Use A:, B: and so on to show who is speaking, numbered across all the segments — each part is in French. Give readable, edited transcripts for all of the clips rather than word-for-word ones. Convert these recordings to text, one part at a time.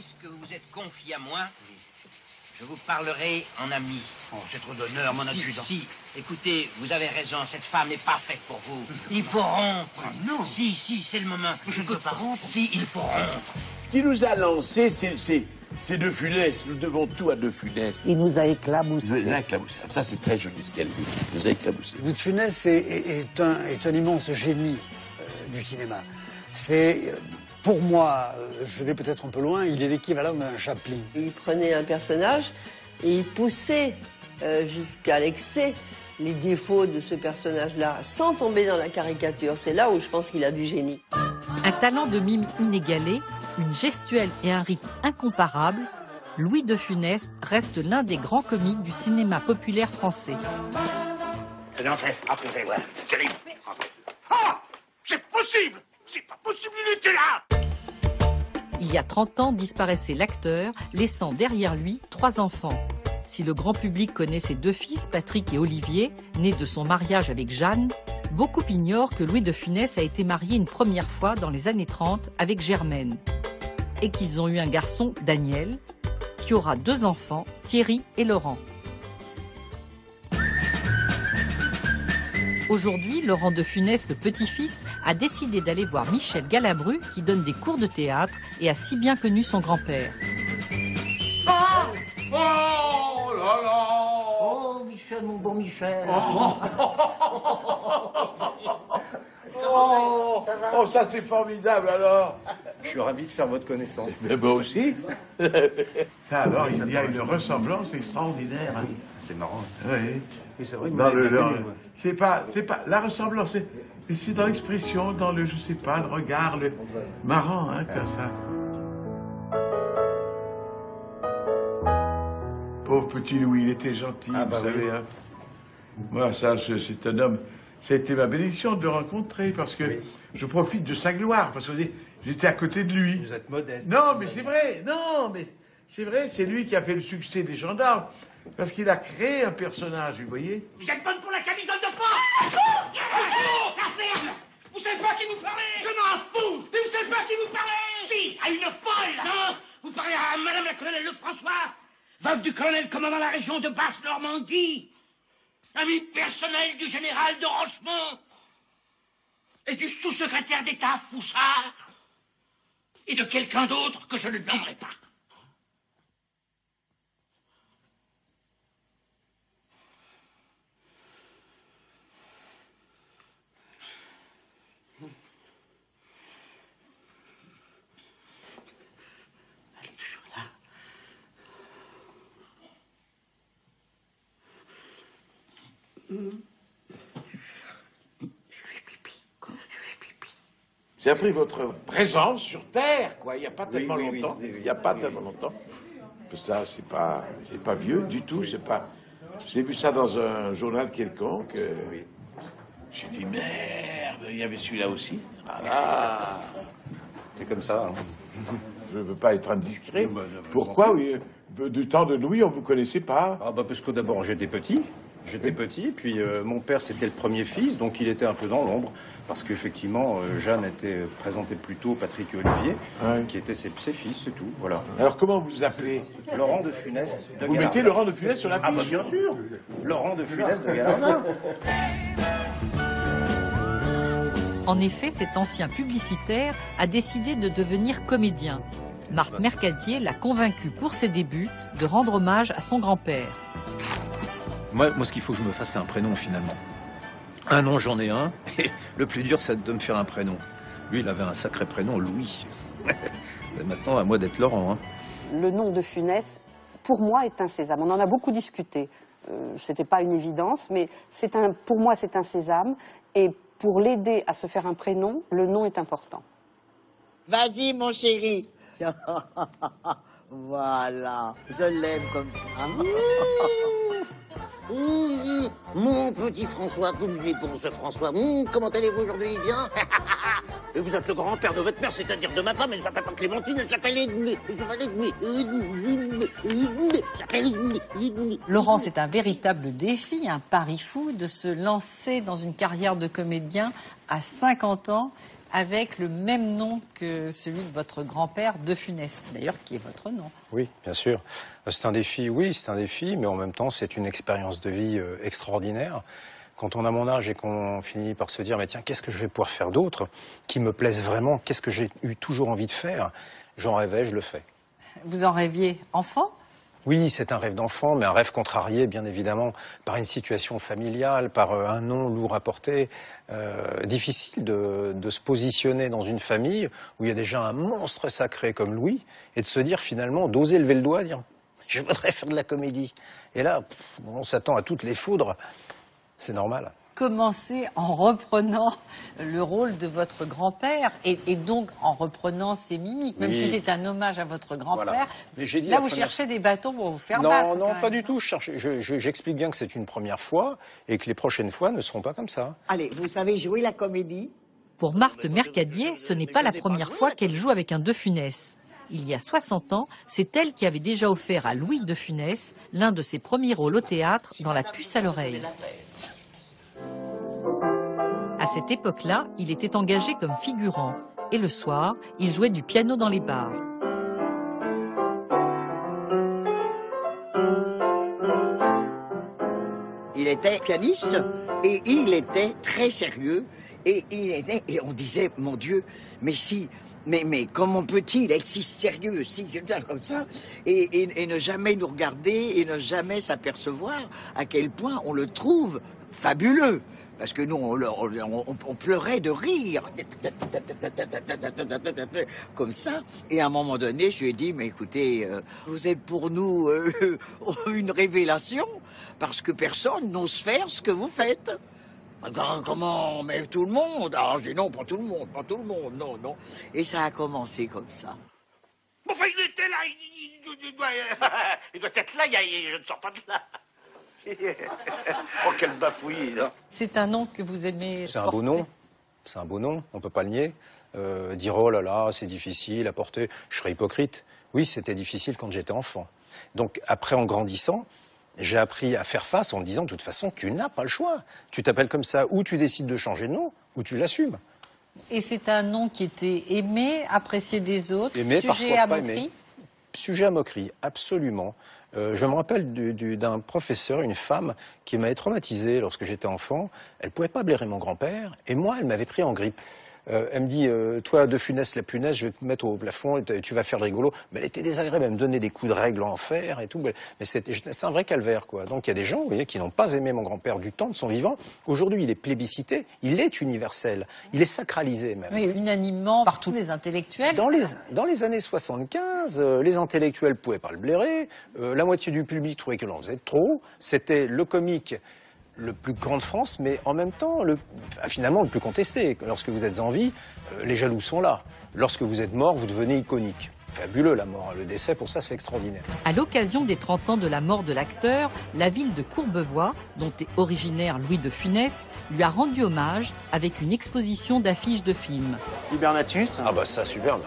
A: puisque vous êtes confié à moi, je vous parlerai en ami.
B: Oh, c'est trop d'honneur, mon adjudant.
A: Si, écoutez, vous avez raison, cette femme n'est pas faite pour vous. Il faut rompre.
B: Oh, non.
A: Si, c'est le moment.
B: Je ne peux pas rompre.
A: Si, il faut rompre.
C: Ce qui nous a lancé, c'est De Funès. Nous devons tout à De Funès.
D: Il nous a éclaboussés.
C: Il nous a éclaboussés. Ça, c'est très joli ce qu'elle dit. Il nous a éclaboussés.
E: Louis de Funès est un immense génie du cinéma. C'est, pour moi, je vais peut-être un peu loin, il est l'équivalent d'un Chaplin.
F: Il prenait un personnage et il poussait jusqu'à l'excès les défauts de ce personnage-là, sans tomber dans la caricature. C'est là où je pense qu'il a du génie.
G: Un talent de mime inégalé, une gestuelle et un rythme incomparables, Louis de Funès reste l'un des grands comiques du cinéma populaire français.
B: Entrez, voilà. C'est libre. Ah! C'est possible! C'est pas possible, il était là!
G: Il y a 30 ans disparaissait l'acteur, laissant derrière lui 3 enfants. Si le grand public connaît ses 2 fils, Patrick et Olivier, nés de son mariage avec Jeanne, beaucoup ignorent que Louis de Funès a été marié une première fois dans les années 30 avec Germaine. Et qu'ils ont eu un garçon, Daniel, qui aura 2 enfants, Thierry et Laurent. Aujourd'hui, Laurent de Funès, le petit-fils, a décidé d'aller voir Michel Galabru, qui donne des cours de théâtre et a si bien connu son grand-père.
B: Ah! Oh là là!
D: Oh, Michel, mon bon Michel.
C: Oh, ça c'est formidable alors.
H: Je suis ravi de faire votre connaissance.
C: Mais moi aussi.
I: Ça alors, il y a une ressemblance extraordinaire. Hein.
H: C'est marrant.
I: Oui.
H: Oui, c'est vrai.
I: C'est pas la ressemblance, mais c'est dans l'expression, dans le, je sais pas, le regard, le marrant, hein, comme ça. Pauvre petit Louis, il était gentil, vous savez. Hein. Moi, ça, c'est un homme. Ça a été ma bénédiction de le rencontrer parce que je profite de sa gloire parce que j'étais à côté de lui.
H: Vous êtes modeste.
I: Non, mais c'est vrai. Non, mais c'est vrai. C'est lui qui a fait le succès des gendarmes parce qu'il a créé un personnage, vous voyez.
B: Vous êtes bonne pour la camisole de force! La ferme! Vous savez pas à qui vous parlez? Je m'en fous! Mais vous savez pas à qui vous parlez? Si, à une folle! Non, vous parlez à Madame la colonelle Lefrançois, veuve du colonel commandant la région de Basse-Normandie, ami personnel du général de Rochemont et du sous-secrétaire d'État Fouchard et de quelqu'un d'autre que je ne nommerai pas.
D: Elle est toujours là.
C: J'ai appris votre présence sur Terre, quoi. Il n'y a pas tellement longtemps. Il n'y a pas tellement longtemps. Ça, c'est pas vieux du tout. C'est pas. J'ai vu ça dans un journal quelconque. J'ai dit merde, il y avait celui-là aussi. Voilà.
H: C'est comme ça. Hein.
C: Je ne veux pas être indiscret. Pourquoi, oui, du temps de Louis, on ne vous connaissait pas?
H: Ah bah parce que d'abord j'étais petit. Puis mon père c'était le premier fils, donc il était un peu dans l'ombre, parce qu'effectivement Jeanne était présentée plutôt Patrick et Olivier, qui étaient ses fils, c'est tout, voilà.
C: Alors comment vous vous appelez?
H: Laurent de Funès de
C: Vous
H: Galardin.
C: mettez Laurent de Funès sur la fiche?
H: Ah bah bien sûr, Laurent de Funès de Galardin.
G: En effet, cet ancien publicitaire a décidé de devenir comédien. Marc Mercadier l'a convaincu pour ses débuts de rendre hommage à son grand-père.
J: Moi, ce qu'il faut que je me fasse, c'est un prénom, finalement. Un nom, j'en ai un. Et le plus dur, c'est de me faire un prénom. Lui, il avait un sacré prénom, Louis. Maintenant, à moi d'être Laurent. Hein.
D: Le nom de Funès, pour moi, est un sésame. On en a beaucoup discuté. C'était pas une évidence, mais pour moi, c'est un sésame. Et pour l'aider à se faire un prénom, le nom est important.
K: Vas-y, mon chéri. Voilà, je l'aime comme ça. Mon petit François, comme je pense François, comment allez-vous aujourd'hui? Bien. Et vous êtes le grand-père de votre mère, c'est-à-dire de ma femme. Elle s'appelle pas Clémentine, elle s'appelle Edmé.
G: Laurent, c'est un véritable défi, un pari fou de se lancer dans une carrière de comédien à 50 ans. avec le même nom que celui de votre grand-père De Funès, d'ailleurs qui est votre nom.
H: Oui, bien sûr. C'est un défi, mais en même temps, c'est une expérience de vie extraordinaire. Quand on a mon âge et qu'on finit par se dire, mais tiens, qu'est-ce que je vais pouvoir faire d'autre, qui me plaise vraiment, qu'est-ce que j'ai eu toujours envie de faire, j'en rêvais, je le fais.
G: Vous en rêviez enfant ?
H: Oui, c'est un rêve d'enfant, mais un rêve contrarié, bien évidemment, par une situation familiale, par un nom lourd à porter. Difficile de se positionner dans une famille où il y a déjà un monstre sacré comme Louis, et de se dire finalement, d'oser lever le doigt, dire « je voudrais faire de la comédie ». Et là, on s'attend à toutes les foudres, c'est normal.
G: Commencer en reprenant le rôle de votre grand-père et donc en reprenant ses mimiques, même si c'est un hommage à votre grand-père.
H: Voilà.
G: Là, vous cherchez des bâtons pour vous faire battre.
H: Non, pas du tout. J'explique bien que c'est une première fois et que les prochaines fois ne seront pas comme ça.
L: Allez, vous savez jouer la comédie?
G: Pour Marthe Mercadier, ce n'est pas la première fois qu'elle joue avec un De Funès. Il y a 60 ans, c'est elle qui avait déjà offert à Louis De Funès l'un de ses premiers rôles au théâtre dans La Puce à l'oreille. À cette époque-là, il était engagé comme figurant. Et le soir, il jouait du piano dans les bars.
L: Il était pianiste et il était très sérieux. Et on disait, mon Dieu, mais si... Mais comment peut-il être si sérieux, si comme ça, et ne jamais nous regarder et ne jamais s'apercevoir à quel point on le trouve fabuleux? Parce que nous, on pleurait de rire, comme ça. Et à un moment donné, je lui ai dit, mais écoutez, vous êtes pour nous une révélation, parce que personne n'ose faire ce que vous faites. Comment? Mais tout le monde? Alors j'ai dit non, pas tout le monde, non. Et ça a commencé comme ça.
K: Enfin, il était là, il doit être là, je ne sors pas de là. Oh, quelle bafouille, là.
G: C'est un nom que vous aimez.
H: C'est un beau nom. C'est un beau nom, on ne peut pas le nier. Dire oh là là, c'est difficile à porter, je serais hypocrite. Oui, c'était difficile quand j'étais enfant. Donc après, en grandissant, j'ai appris à faire face en me disant, de toute façon, tu n'as pas le choix. Tu t'appelles comme ça, ou tu décides de changer de nom, ou tu l'assumes.
G: Et c'est un nom qui était aimé, apprécié des autres,
H: aimé,
G: sujet à moquerie.
H: Aimé. Sujet à moquerie, absolument. Je me rappelle d'un professeur, une femme, qui m'avait traumatisé lorsque j'étais enfant. Elle ne pouvait pas blairer mon grand-père, et moi, elle m'avait pris en grippe. Elle me dit, toi, De Funès, la punaise, je vais te mettre au plafond, tu vas faire le rigolo. Mais elle était désagréable, elle me donnait des coups de règle en fer et tout. Mais c'est un vrai calvaire, quoi. Donc il y a des gens, vous voyez, qui n'ont pas aimé mon grand-père du temps de son vivant. Aujourd'hui, il est plébiscité, il est universel, il est sacralisé même.
G: Oui, unanimement, par tous les intellectuels.
H: Dans les années 75, les intellectuels ne pouvaient pas le blairer, la moitié du public trouvait que l'on faisait trop. C'était le comique le plus grand de France, mais en même temps, finalement, le plus contesté. Lorsque vous êtes en vie, les jaloux sont là. Lorsque vous êtes mort, vous devenez iconique. Fabuleux, la mort. Le décès, pour ça, c'est extraordinaire.
G: À l'occasion des 30 ans de la mort de l'acteur, la ville de Courbevoie, dont est originaire Louis De Funès, lui a rendu hommage avec une exposition d'affiches de films.
M: Hibernatus.
H: Ah bah ça, superbe.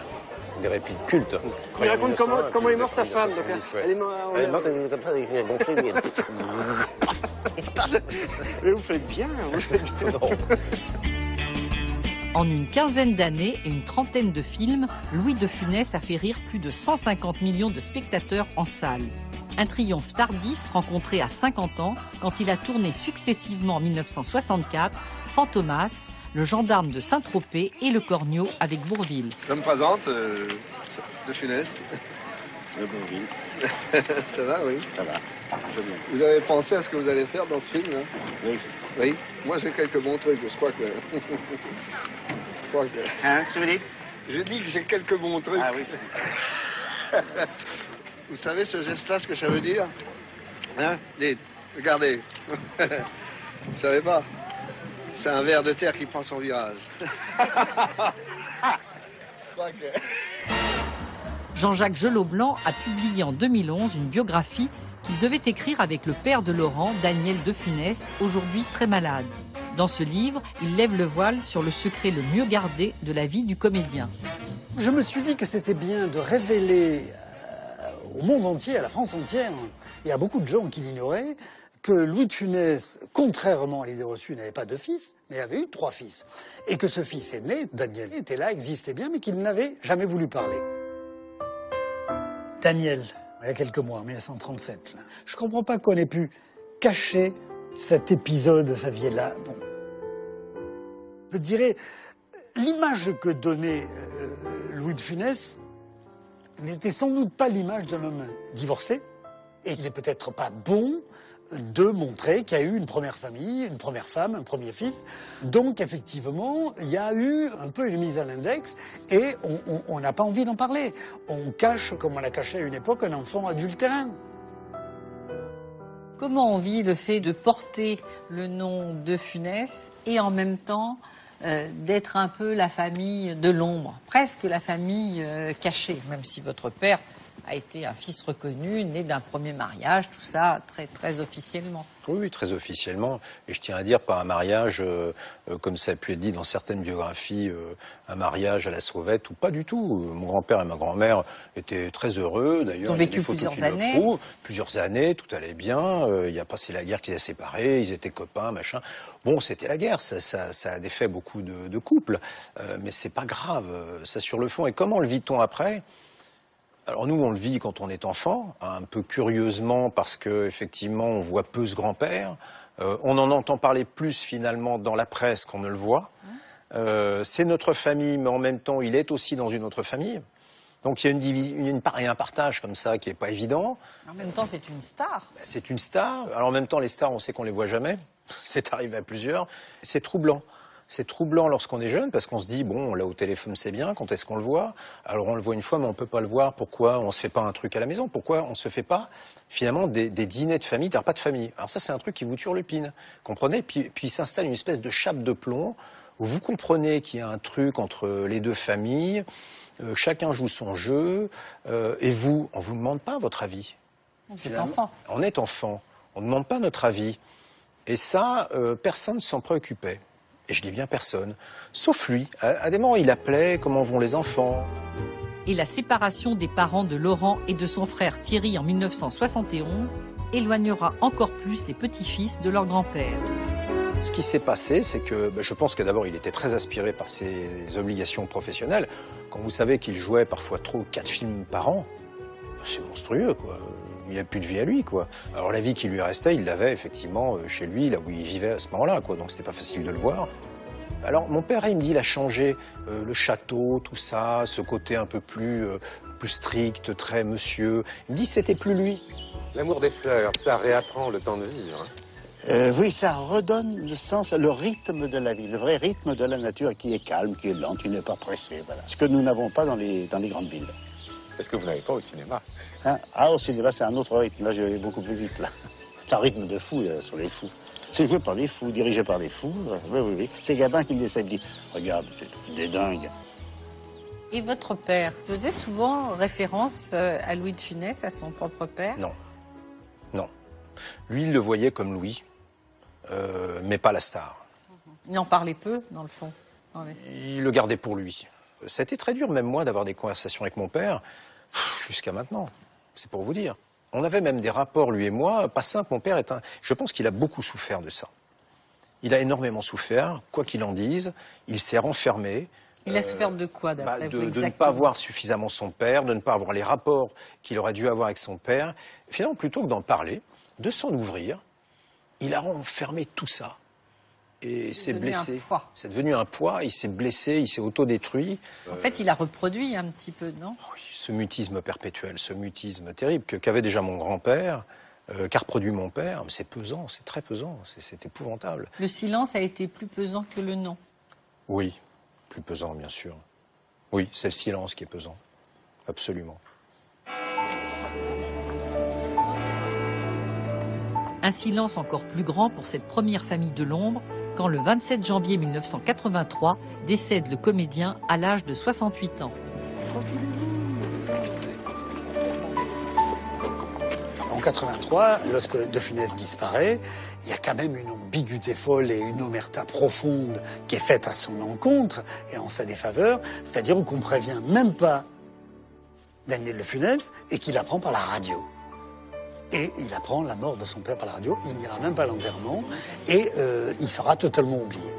H: Des répliques cultes.
M: Il raconte comment est morte sa femme. Donc, elle est morte
K: comme ça, il gonflé.
M: Mais vous faites bien.
G: En une quinzaine d'années et une trentaine de films, Louis De Funès a fait rire plus de 150 millions de spectateurs en salle. Un triomphe tardif rencontré à 50 ans quand il a tourné successivement en 1964 Fantomas, Le gendarme de Saint-Tropez et Le Cornio avec Bourvil.
N: Je me présente, De Funès.
K: Le Bourvil.
N: Ça va, oui.
K: Ça va.
N: Vous avez pensé à ce que vous allez faire dans ce film, hein?
K: Oui.
N: Oui. Moi, j'ai quelques bons trucs, je crois que...
K: Hein, tu veux dire?
N: Je dis que j'ai quelques bons trucs.
K: Ah oui.
N: Vous savez ce geste-là, ce que ça veut dire? Hein? Dites, regardez. Vous savez pas? C'est un ver de terre qui prend son virage.
G: Jean-Jacques Gelot-Blanc a publié en 2011 une biographie qu'il devait écrire avec le père de Laurent, Daniel De Funès, aujourd'hui très malade. Dans ce livre, il lève le voile sur le secret le mieux gardé de la vie du comédien.
E: Je me suis dit que c'était bien de révéler au monde entier, à la France entière, et à beaucoup de gens qui l'ignoraient, que Louis de Funès, contrairement à l'idée reçue, n'avait pas 2 fils, mais avait eu 3 fils. Et que ce fils aîné, Daniel, était là, existait bien, mais qu'il n'avait jamais voulu parler. Daniel, il y a quelques mois, en 1937, là, je ne comprends pas qu'on ait pu cacher cet épisode de sa vie-là. Bon. Je dirais, l'image que donnait Louis de Funès n'était sans doute pas l'image d'un homme divorcé, et il n'est peut-être pas bon de montrer qu'il y a eu une première famille, une première femme, un premier fils. Donc effectivement, il y a eu un peu une mise à l'index et on n'a pas envie d'en parler. On cache, comme on l'a caché à une époque, un enfant adultérin.
G: Comment on vit le fait de porter le nom de Funès et en même temps d'être un peu la famille de l'ombre, presque la famille cachée, même si votre père a été un fils reconnu, né d'un premier mariage, tout ça très, très officiellement.
J: Oui, très officiellement. Et je tiens à dire, pas un mariage, comme ça a pu être dit dans certaines biographies, un mariage à la sauvette, ou pas du tout. Mon grand-père et ma grand-mère étaient très heureux. D'ailleurs,
G: ils ont vécu plusieurs années.
J: Plusieurs années, tout allait bien. Il a passé la guerre qui les a séparés, ils étaient copains, machin. Bon, c'était la guerre, ça a défait beaucoup de couples. Mais c'est pas grave, ça sur le fond. Et comment le vit-on après ? Alors nous, on le vit quand on est enfant, un peu curieusement parce que effectivement, on voit peu ce grand-père. On en entend parler plus finalement dans la presse qu'on ne le voit. C'est notre famille, mais en même temps, il est aussi dans une autre famille. Donc il y a une division, une part et un partage comme ça qui est pas évident.
G: En même temps, c'est une star.
J: C'est une star. Alors en même temps, les stars, on sait qu'on les voit jamais. C'est arrivé à plusieurs. C'est troublant. C'est troublant lorsqu'on est jeune parce qu'on se dit, bon, là au téléphone c'est bien, quand est-ce qu'on le voit? Alors on le voit une fois mais on peut pas le voir, pourquoi on se fait pas un truc à la maison? Pourquoi on se fait pas finalement des dîners de famille, des repas de famille? Alors ça c'est un truc qui vous turlupine, comprenez? Puis s'installe une espèce de chape de plomb où vous comprenez qu'il y a un truc entre les deux familles, chacun joue son jeu, et vous, on vous demande pas votre avis.
G: Vous êtes enfant.
J: On est enfant, on ne demande pas notre avis. Et ça, personne ne s'en préoccupait. Et je dis bien personne, sauf lui. À des moments, il appelait « Comment vont les enfants ?»
G: Et la séparation des parents de Laurent et de son frère Thierry en 1971 éloignera encore plus les petits-fils de leur grand-père.
J: Ce qui s'est passé, c'est que je pense que d'abord, il était très aspiré par ses obligations professionnelles. Quand vous savez qu'il jouait parfois 3 ou 4 films par an, c'est monstrueux, quoi. Il n'y a plus de vie à lui, quoi. Alors la vie qui lui restait, il l'avait effectivement chez lui, là où il vivait à ce moment-là, quoi. Donc c'était pas facile de le voir. Alors mon père, il me dit, il a changé le château, tout ça, ce côté un peu plus strict, très monsieur. Il me dit, c'était plus lui.
O: L'amour des fleurs, ça réapprend le temps de vivre. Hein.
K: Oui, ça redonne le sens, le rythme de la vie, le vrai rythme de la nature qui est calme, qui est lent, qui n'est pas pressé. Voilà. Ce que nous n'avons pas dans les grandes villes.
O: Est-ce que vous n'avez pas au cinéma?
K: Hein? Ah, au cinéma, c'est un autre rythme. Là, je vais beaucoup plus vite, là. C'est un rythme de fou, là, sur les fous. C'est joué par des fous, dirigé par des fous. Oui, oui, oui. C'est Gabin qui me essaie de dire, regarde, c'est des dingues.
G: Et votre père faisait souvent référence à Louis de Funès, à son propre père?
J: Non. Non. Lui, il le voyait comme Louis, mais pas la star.
G: Il en parlait peu, dans le fond.
J: Il le gardait pour lui. Ça a été très dur, même moi, d'avoir des conversations avec mon père, jusqu'à maintenant. C'est pour vous dire. On avait même des rapports, lui et moi, pas simples. Mon père je pense qu'il a beaucoup souffert de ça. Il a énormément souffert, quoi qu'il en dise. Il s'est renfermé.
G: Il a souffert de quoi, d'après vous,
J: de ne pas voir suffisamment son père, de ne pas avoir les rapports qu'il aurait dû avoir avec son père. Finalement, plutôt que d'en parler, de s'en ouvrir, il a renfermé tout ça. Et s'est blessé. C'est devenu un poids, il s'est blessé, il s'est autodétruit.
G: En fait, il a reproduit un petit peu, non?
J: Oui, ce mutisme perpétuel, ce mutisme terrible qu'avait déjà mon grand-père, qu'a reproduit mon père. Mais c'est pesant, c'est très pesant, c'est épouvantable.
G: Le silence a été plus pesant que le non?
J: Oui, plus pesant, bien sûr. Oui, c'est le silence qui est pesant, absolument.
G: Un silence encore plus grand pour cette première famille de l'ombre, quand le 27 janvier 1983 décède le comédien à l'âge de 68 ans.
E: En 83, lorsque De Funès disparaît, il y a quand même une ambiguïté folle et une omerta profonde qui est faite à son encontre et en sa défaveur, c'est-à-dire qu'on ne prévient même pas Daniel De Funès et qu'il apprend par la radio. Et il apprend la mort de son père par la radio, il n'ira même pas à l'enterrement, et il sera totalement oublié.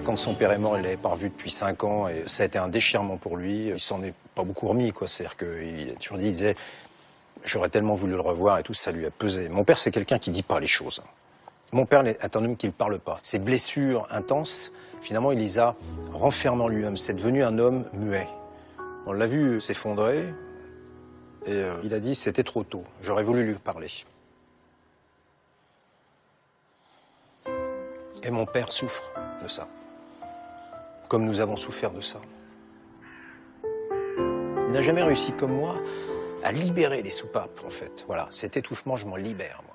H: Quand son père est mort, il l'avait pas revu depuis 5 ans, et ça a été un déchirement pour lui. Il s'en est pas beaucoup remis, quoi. C'est-à-dire qu'il a toujours dit, il disait, j'aurais tellement voulu le revoir et tout, ça lui a pesé. Mon père, c'est quelqu'un qui dit pas les choses. Mon père est un homme qui ne parle pas. Ses blessures intenses, finalement, il les a renfermées en lui-même. C'est devenu un homme muet. On l'a vu s'effondrer, et il a dit, c'était trop tôt. J'aurais voulu lui parler. Et mon père souffre de ça. Comme nous avons souffert de ça. Il n'a jamais réussi comme moi à libérer les soupapes, en fait. Voilà, cet étouffement, je m'en libère, moi.